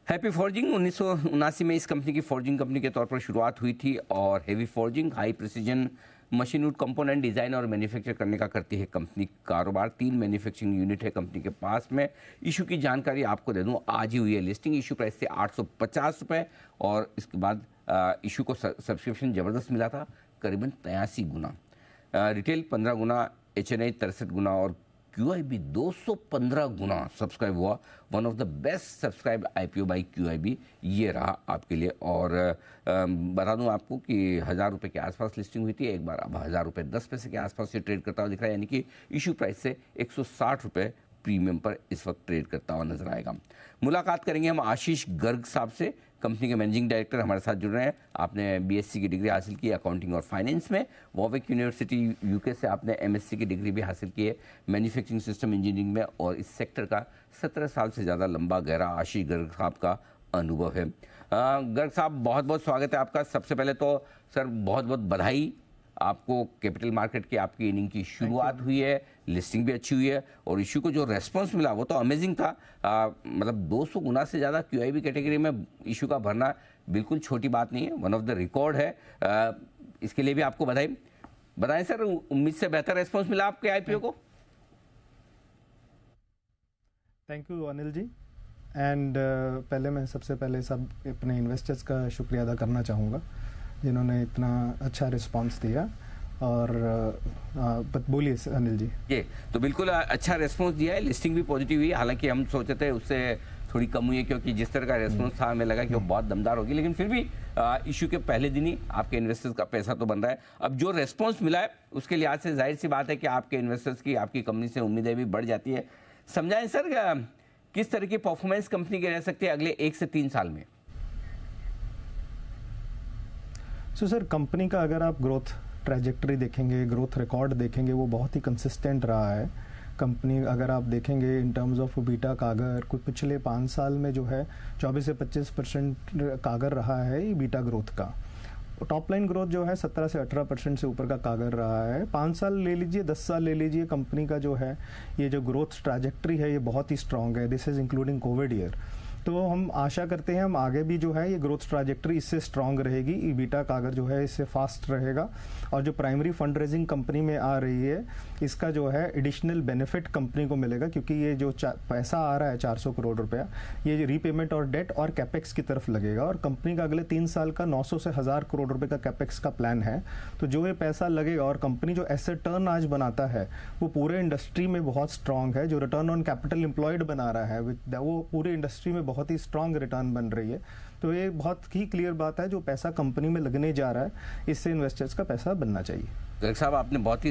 Happy forging 1979 में इस company की फॉर्जिंग कंपनी के तौर पर शुरुआत हुई थी और heavy forging high precision machine would component design और मैन्युफैक्चर करने का करती है कंपनी कारोबार। 3 मैन्युफैक्चरिंग यूनिट है कंपनी के पास में। इशू की जानकारी आपको दे दूं, आज ही हुई है लिस्टिंग। इशू प्राइस थे 850 रुपये और इसके बाद इशू को सब्सक्रिप्शन ज़बरदस्त मिला था, करीबन 83 गुना, रिटेल 15 गुना, HNI 63 गुना और QIB 215 गुना सब्सक्राइब हुआ। One of the best subscribe IPO by QIB ये रहा आपके लिए। और बता दूं आपको कि 1000 रुपये के आसपास लिस्टिंग हुई थी, एक बार अब 1000 रुपये 10 पैसे के आसपास से ट्रेड करता हुआ दिख रहा है, यानी कि इशू प्राइस से 160 रुपये प्रीमियम पर इस वक्त ट्रेड करता हुआ नजर आएगा। मुलाकात करेंगे हम आशीष गर्ग साहब से, कंपनी के मैनेजिंग डायरेक्टर हमारे साथ जुड़ रहे हैं। आपने BSc की डिग्री हासिल की अकाउंटिंग और फाइनेंस में, वॉविक यूनिवर्सिटी UK से आपने MSc की डिग्री भी हासिल की है मैन्युफैक्चरिंग सिस्टम इंजीनियरिंग में, और इस सेक्टर का 17 साल से ज़्यादा लंबा गहरा आशीष गर्ग साहब का अनुभव है। गर्ग साहब, बहुत बहुत स्वागत है आपका। सबसे पहले तो सर बहुत बहुत बधाई आपको, कैपिटल मार्केट की आपकी इनिंग की शुरुआत हुई है, लिस्टिंग भी अच्छी हुई है और इशू को जो रेस्पॉन्स मिला वो तो अमेजिंग था। मतलब 200 गुना से ज़्यादा QIB कैटेगरी में इशू का भरना बिल्कुल छोटी बात नहीं है, वन ऑफ द रिकॉर्ड है। इसके लिए भी आपको बधाई। बताएं सर, उम्मीद से बेहतर रेस्पॉन्स मिला आपके IPO को? Thank you Anil ji. And पहले मैं सबसे पहले सब अपने इन्वेस्टर्स का शुक्रिया अदा करना चाहूँगा जिन्होंने इतना अच्छा रिस्पांस दिया। और बोलिए अनिल जी। ये तो बिल्कुल अच्छा रिस्पांस दिया है, लिस्टिंग भी पॉजिटिव हुई, हालांकि हम सोचे थे उससे थोड़ी कम हुई है क्योंकि जिस तरह का रिस्पांस था हमें लगा कि वो बहुत दमदार होगी, लेकिन फिर भी इशू के पहले दिन ही आपके इन्वेस्टर्स का पैसा तो बन रहा है। अब जो रिस्पांस मिला है उसके लिहाज से जाहिर सी बात है कि आपके इन्वेस्टर्स की आपकी कंपनी से उम्मीदें भी बढ़ जाती है। समझाएं सर, किस तरह की परफॉर्मेंस कंपनी की रह सकती है अगले 1 से 3 साल में? सर, कंपनी का अगर आप ग्रोथ ट्रैजेक्टरी देखेंगे, ग्रोथ रिकॉर्ड देखेंगे, वो बहुत ही कंसिस्टेंट रहा है। कंपनी अगर आप देखेंगे इन टर्म्स ऑफ बीटा कागर, कुछ पिछले 5 साल में जो है 24 से 25% कागर रहा है ये बीटा ग्रोथ का। टॉप लाइन ग्रोथ जो है 17 से 18% से ऊपर का कागर रहा है। 5 साल ले लीजिए, 10 साल ले लीजिए, कंपनी का जो है ये जो ग्रोथ ट्रैजेक्टरी है ये बहुत ही स्ट्रांग है। This is including Covid year. तो हम आशा करते हैं हम आगे भी जो है ये ग्रोथ ट्रैजेक्टरी इससे स्ट्रांग रहेगी, ईबीटा कागर जो है इससे फास्ट रहेगा। और जो प्राइमरी फंड रेजिंग कंपनी में आ रही है इसका जो है एडिशनल बेनिफिट कंपनी को मिलेगा, क्योंकि ये जो पैसा आ रहा है 400 करोड़ रुपया, ये रीपेमेंट और डेट और कैपेक्स की तरफ लगेगा। और कंपनी का अगले 3 साल का 900 से 1000 करोड़ रुपए का कैपेक्स का प्लान है। तो जो ये पैसा लगेगा, और कंपनी जो एसेट टर्न आज बनाता है वो पूरे इंडस्ट्री में बहुत स्ट्रांग है। जो रिटर्न ऑन कैपिटल एम्प्लॉयड बना रहा है वो पूरे इंडस्ट्री में बहुत ही स्ट्रांग रिटर्न बन रही है। तो ये बहुत ही क्लियर बात है, जो पैसा कंपनी में लगने जा रहा है इससे इन्वेस्टर्स का पैसा बनना चाहिए। गर्ग साहब, आपने बहुत ही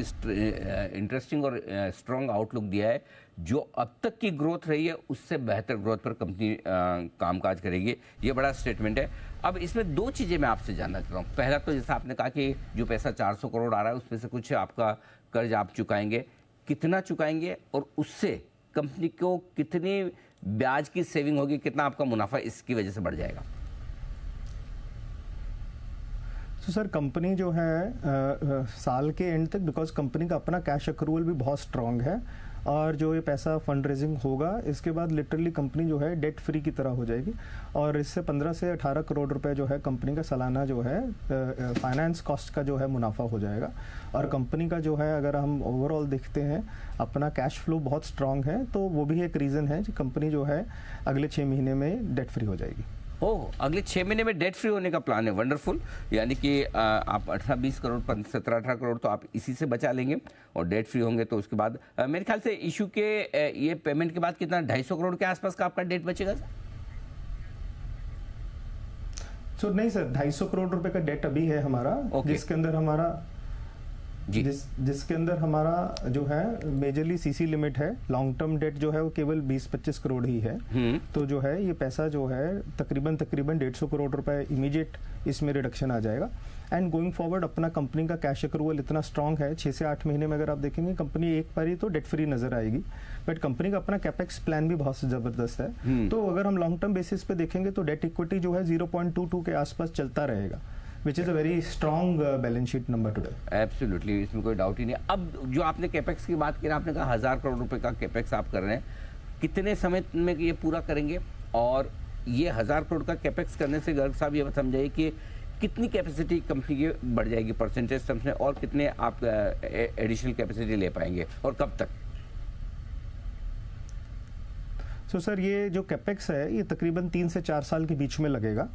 इंटरेस्टिंग और स्ट्रांग आउटलुक दिया है। जो अब तक की ग्रोथ रही है उससे बेहतर ग्रोथ पर कंपनी कामकाज करेगी, ये बड़ा स्टेटमेंट है। अब इसमें 2 चीज़ें मैं आपसे जानना चाह रहा हूँ। पहला तो जैसा आपने कहा कि जो पैसा 400 करोड़ आ रहा है उसमें से कुछ आपका कर्ज आप चुकाएंगे, कितना चुकाएंगे और उससे कंपनी को कितनी ब्याज की सेविंग होगी, कितना आपका मुनाफा इसकी वजह से बढ़ जाएगा? तो सर, कंपनी जो है साल के एंड तक, बिकॉज कंपनी का अपना कैश अक्रूवल भी बहुत स्ट्रांग है, और जो ये पैसा फंड रेजिंग होगा इसके बाद लिटरली कंपनी जो है डेट फ्री की तरह हो जाएगी। और इससे 15 से 18 करोड़ रुपए जो है कंपनी का सालाना जो है फाइनेंस कॉस्ट का जो है मुनाफा हो जाएगा। और कंपनी का जो है अगर हम ओवरऑल देखते हैं अपना कैश फ्लो बहुत स्ट्रांग है, तो वो भी एक रीज़न है कि कंपनी जो है अगले 6 महीने में डेट फ्री हो जाएगी। अगले 6 महीने में डेट फ्री होने का प्लान है, वंडरफुल। यानी कि आप 18-20 करोड़ 17-18 करोड़ तो आप इसी से बचा लेंगे और डेट फ्री होंगे। तो उसके बाद मेरे ख्याल से इशू के ये पेमेंट के बाद कितना 250 करोड़ के आसपास का आपका डेट बचेगा सर? नहीं सर, 250 करोड़ रुपए का डेट अभी है हमारा, जिसके अंदर हमारा जिसके अंदर हमारा जो है मेजरली सीसी लिमिट है। लॉन्ग टर्म डेट जो है वो केवल 20-25 करोड़ ही है। तो जो है ये पैसा जो है तकरीबन 150 करोड़ रुपए इमीडिएट इसमें रिडक्शन आ जाएगा। एंड गोइंग फॉरवर्ड अपना कंपनी का कैश अक्रूवल इतना स्ट्रांग है, 6 से 8 महीने में अगर आप देखेंगे कंपनी एक बार ही तो डेट फ्री नजर आएगी। बट कंपनी का अपना कैपेक्स प्लान भी बहुत जबरदस्त है। तो अगर हम लॉन्ग टर्म बेसिस पे देखेंगे तो डेट इक्विटी जो है 0.22 के आसपास चलता रहेगा, which is a very strong balance sheet number today. Absolutely, इसमें कोई डाउट ही नहीं। अब जो आपने कैपेक्स की बात की ना, आपने कहा 1000 करोड़ रुपए का कैपेक्स आप कर रहे हैं, कितने समय में ये पूरा करेंगे और ये 1000 करोड़ का कैपेक्स करने से गर्ग साहब ये समझाइए कि कितनी कैपेसिटी कंपनी की बढ़ जाएगी परसेंटेज टर्म्स में, और कितने आप एडिशनल कैपेसिटी ले पाएंगे और कब तक? सो सर, ये जो कैपेक्स है ये तकरीबन 3 से 4 साल के बीच में लगेगा,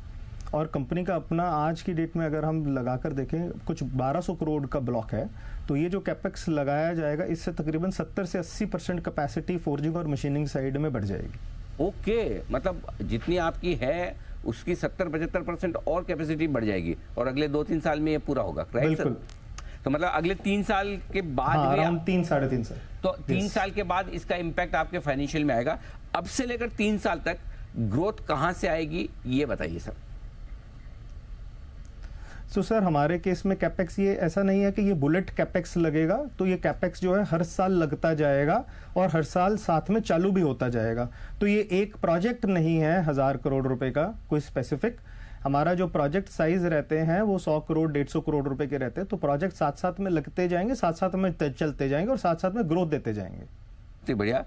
और कंपनी का अपना आज की डेट में अगर हम लगाकर देखें कुछ 1200 करोड़ का ब्लॉक है, तो ये जो कैपेक्स लगाया जाएगा इससे तकरीबन 70 से 80% कैपेसिटी फोर्जिंग और मशीनिंग साइड में बढ़ जाएगी। ओके, मतलब जितनी आपकी है उसकी 70-75% और कैपेसिटी बढ़ जाएगी, और अगले 2-3 साल में ये पूरा होगा, करेक्ट सर? बिल्कुल। तो मतलब अगले 3 साल के बाद हाँ, भी अराउंड 3-3.5 साल। तो 3 साल के बाद इसका इम्पैक्ट आपके फाइनेंशियल में आएगा। अब से लेकर 3 साल तक ग्रोथ कहां से आएगी ये बताइए सर। सो सर, हमारे केस में कैपेक्स ये ऐसा नहीं है कि ये बुलेट कैपेक्स लगेगा, तो ये कैपेक्स जो है हर साल लगता जाएगा और हर साल साथ में चालू भी होता जाएगा। तो ये एक प्रोजेक्ट नहीं है 1000 करोड़ रुपए का कोई स्पेसिफिक। हमारा जो प्रोजेक्ट साइज रहते हैं वो 100 करोड़ 150 करोड़ रुपए के रहते हैं, तो प्रोजेक्ट साथ साथ में लगते जाएंगे, साथ साथ में चलते जाएंगे और साथ साथ में ग्रोथ देते जाएंगे। तो बढ़िया।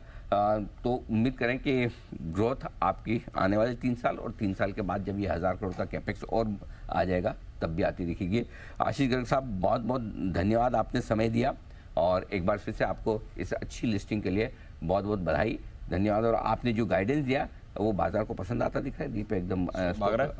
तो उम्मीद करें कि ग्रोथ आपकी आने वाले 3 साल और 3 साल के बाद जब ये 1000 करोड़ का कैपेक्स और आ जाएगा तब भी आती दिखेगी। आशीष गर्ग साहब, बहुत बहुत धन्यवाद, आपने समय दिया, और एक बार फिर से आपको इस अच्छी लिस्टिंग के लिए बहुत बहुत बधाई, धन्यवाद। और आपने जो गाइडेंस दिया वो बाजार को पसंद आता दिख रहा है, दीप एकदम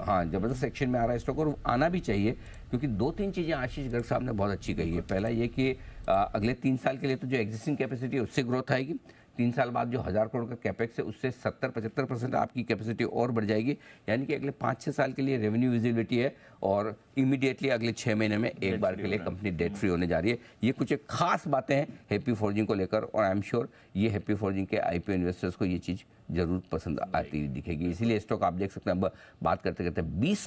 हाँ जबरदस्त सेक्शन में आ रहा है स्टॉक, और आना भी चाहिए, क्योंकि 2-3 चीज़ें आशीष गर्ग साहब ने बहुत अच्छी कही है। पहला ये कि अगले 3 साल के लिए तो जो एग्जिस्टिंग कैपेसिटी है उससे ग्रोथ आएगी, 3 साल बाद जो 1000 करोड़ का कैपेक्स है उससे 70-75% आपकी कैपेसिटी और बढ़ जाएगी, यानी कि अगले 5-6 साल के लिए रेवेन्यू विजिबिलिटी है, और इमीडिएटली अगले 6 महीने में एक बार के लिए कंपनी डेट फ्री होने जा रही है। ये कुछ एक खास बातें हैं हैप्पी फोर्जिंग को लेकर, और आई एम श्योर ये हैप्पी फोर्जिंग के आईपीओ इन्वेस्टर्स को ये चीज़ जरूर पसंद आती दिखेगी। इसीलिए स्टॉक आप देख सकते हैं अब बात करते करते 20